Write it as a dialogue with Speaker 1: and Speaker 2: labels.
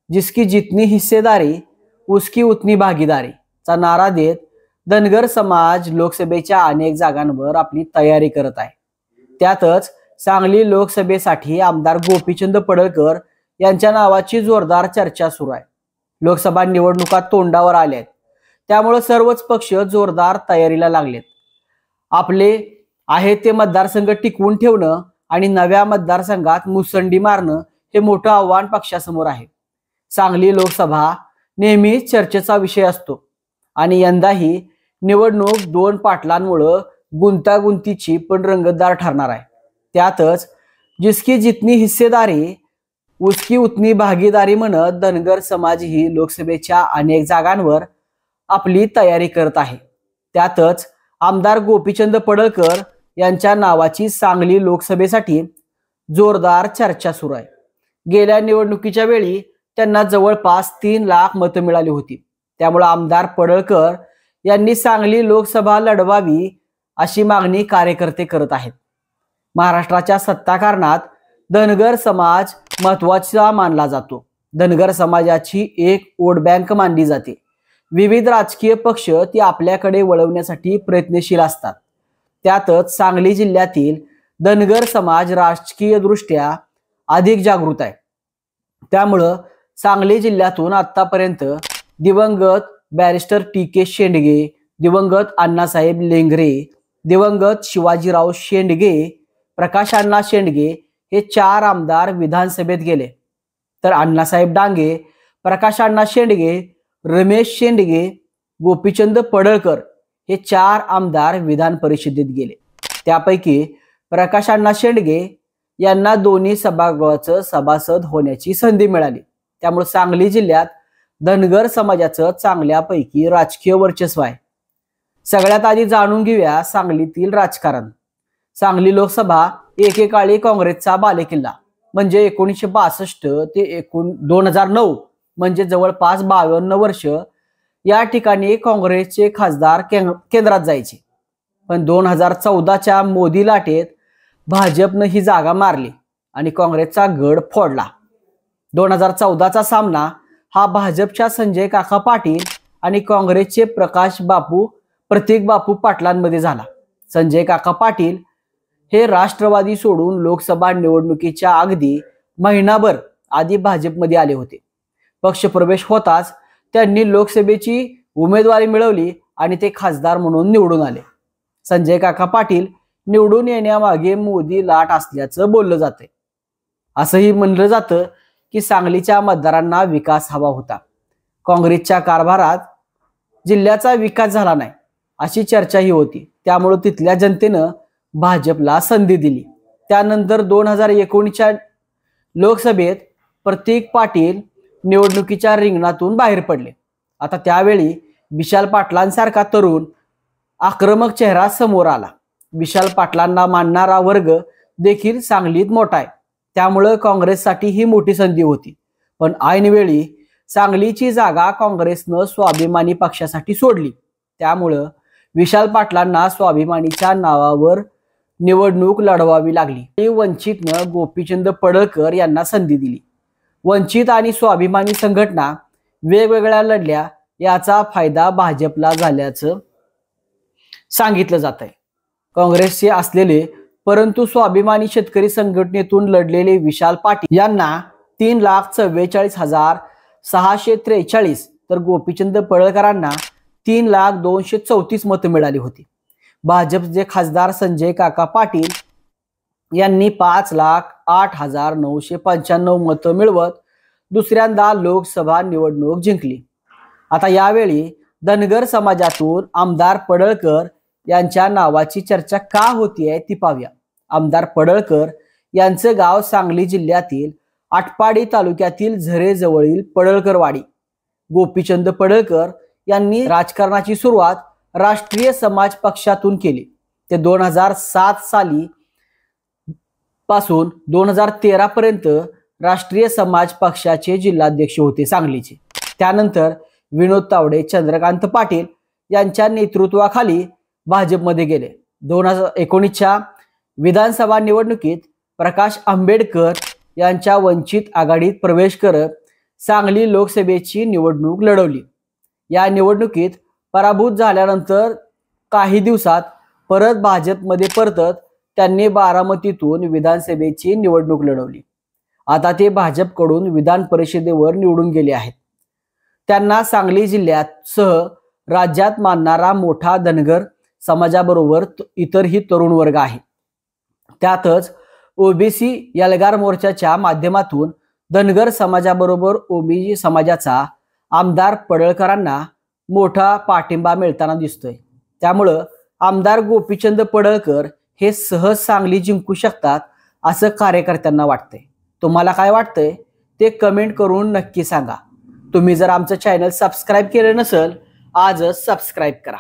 Speaker 1: जिसकी जितनी हिस्सेदारी उसकी उतनी भागीदारी चा नारा देत धनगर समाज लोकसभेच्या अनेक जागांवर आपली तयारी करत आहे। त्यातच सांगली लोकसभेसाठी आमदार गोपीचंद पडळकर यांच्या नावाची जोरदार चर्चा सुरू आहे। लोकसभा निवडणुका तोंडावर आल्यात, त्यामुळे सर्वच पक्ष जोरदार तयारीला लागलेत। आपले आहे ते मतदारसंघ टिकवून ठेवणं आणि नव्या मतदारसंघात मुसंडी मारणं हे मोठं आव्हान पक्षासमोर आहे। सांगली लोकसभा नेहमीच चर्चेचा विषय असतो आणि यंदाही निवडणूक दोन पाटलांमुळे गुंतागुंतीची पण रंगतदार ठरणार आहे। त्यातच जिसकी जितनी हिस्सेदारी उसकी उतनी भागीदारी म्हणत धनगर समाज ही लोकसभेच्या अनेक जागांवर आपली तयारी करत आहे। त्यातच आमदार गोपीचंद पडळकर यांच्या नावाची सांगली लोकसभेसाठी जोरदार चर्चा सुरू आहे। गेल्या निवडणुकीच्या वेळी त्यांना जवळपास 3 लाख मतं मिळाली होती। त्यामुळे आमदार पडळकर यांनी सांगली लोकसभा लढवावी अशी मागणी कार्यकर्ते करत आहेत। महाराष्ट्राच्या सत्ताकारणात धनगर समाज महत्त्वाचा मानला जातो। धनगर समाजाची एक वोट बँक मानली जाते। विविध राजकीय पक्ष ती आपल्याकडे वळवण्यासाठी प्रयत्नशील असतात। त्यातच सांगली जिल्ह्यातील धनगर समाज राजकीय दृष्ट्या अधिक जागृत आहे। त्यामुळे सांगली जिल्ह्यातून आतापर्यंत दिवंगत बॅरिस्टर टी.के. शेंडगे, दिवंगत अण्णासाहेब लेंगरे, दिवंगत शिवाजीराव शेंडगे, प्रकाश अण्णा शेंडगे हे 4 आमदार विधानसभेत गेले, तर अण्णासाहेब डांगे, प्रकाश अण्णा शेंडगे, रमेश शेंडगे, गोपीचंद पडळकर हे 4 आमदार विधान परिषदेत गेले। त्यापैकी प्रकाश अण्णा शेंडगे यांना दोन्ही सभागृहाचं सभासद होण्याची संधी मिळाली। त्यामुळे सांगली जिल्ह्यात धनगर समाजाचं चांगल्यापैकी राजकीय वर्चस्व आहे। सगळ्यात आधी जाणून घेऊया सांगलीतील राजकारण। सांगली लोकसभा एकेकाळी काँग्रेसचा बालेकिल्ला म्हणजे 1962 ते 2009 म्हणजे जवळपास 52 वर्ष या ठिकाणी काँग्रेसचे खासदार केंद्रात जायचे। पण 2014च्या मोदी लाटेत भाजपनं ही जागा मारली आणि काँग्रेसचा गड फोडला। 2014चा सामना हा भाजपच्या संजय काका पाटील आणि काँग्रेसचे प्रतीक बापू पाटलांमध्ये झाला। संजय काका पाटील हे राष्ट्रवादी सोडून लोकसभा निवडणुकीच्या अगदी महिनाभर आधी भाजपमध्ये आले होते। पक्षप्रवेश होताच त्यांनी लोकसभेची उमेदवारी मिळवली आणि ते खासदार म्हणून निवडून आले। संजय काका पाटील निवडून येण्यामागे मोदी लाट असल्याचं बोललं जाते। असंही म्हणलं जातं की सांगलीच्या मतदारांना विकास हवा होता। काँग्रेसच्या कारभारात जिल्ह्याचा विकास झाला नाही अशी चर्चाही होती। त्यामुळे तिथल्या जनतेनं भाजपला संधी दिली। त्यानंतर 2019च्या लोकसभेत प्रतीक पाटील निवडणुकीच्या रिंगणातून बाहेर पडले। आता त्यावेळी विशाल पाटलांसारखा तरुण आक्रमक चेहरा समोर आला। विशाल पाटलांना मानणारा वर्ग देखील सांगलीत मोठा आहे। त्यामुळे काँग्रेससाठी ही मोठी संधी होती। पण ऐनवेळी सांगलीची जागा काँग्रेसनं स्वाभिमानी पक्षासाठी सोडली। त्यामुळे विशाल पाटलांना स्वाभिमानीच्या नावावर निवडणूक लढवावी लागली। वंचितनं गोपीचंद पडळकर यांना संधी दिली। वंचित आणि स्वाभिमानी संघटना वेगवेगळ्या लढल्या, याचा फायदा भाजपला झाल्याचं सांगितलं जात आहे। काँग्रेसचे असलेले परंतु स्वाभिमानी शेतकरी संघटनेतून लढलेले विशाल पाटील यांना 3,44,643 तर गोपीचंद पडळकरांना 3,02,34 मतं मिळाली होती। भाजपचे खासदार संजय काका पाटील यांनी 5,08,995 मतं मिळवत दुसऱ्यांदा लोकसभा निवडणूक जिंकली। आता यावेळी धनगर समाजातून आमदार पडळकर यांच्या नावाची चर्चा का होतीये ती पाहूया। आमदार पडळकर यांचं गाव सांगली जिल्ह्यातील आटपाडी तालुक्यातील झरेजवळील पडळकरवाडी। गोपीचंद पडळकर यांनी राजकारणाची सुरुवात राष्ट्रीय समाज पक्षातून केली। ते 2007 साली पासून 2013 पर्यंत राष्ट्रीय समाज पक्षाचे जिल्हाध्यक्ष होते सांगलीचे। त्यानंतर विनोद तावडे, चंद्रकांत पाटील यांच्या नेतृत्वाखाली भाजपमध्ये गेले। 2019च्या विधानसभा निवडणुकीत प्रकाश आंबेडकर यांच्या वंचित आघाडीत प्रवेश करत सांगली लोकसभेची निवडणूक लढवली। या निवडणुकीत पराभूत झाल्यानंतर काही दिवसात परत भाजपमध्ये परतत त्यांनी बारामतीतून विधानसभेची निवडणूक लढवली। आता ते भाजपकडून विधान परिषदेवर निवडून गेले आहेत। त्यांना सांगली जिल्ह्यासह राज्यात मानणारा मोठा धनगर समाजाबरोबर इतरही तरुण वर्ग आहे। त्यातच ओबीसी एल्गार मोर्चाच्या माध्यमातून धनगर समाजाबरोबर ओबीसी समाजाचा आमदार पडळकरांना मोठा पाठिंबा मिळताना दिसतोय। त्यामुळं आमदार गोपीचंद पडळकर हे सहज सांगली जिंकू शकतात असं कार्यकर्त्यांना वाटतंय। तुम्हाला काय वाटतंय ते कमेंट करून नक्की सांगा। तुम्ही जर आमचं चॅनल सबस्क्राईब केलं नसेल आजच सबस्क्राईब करा।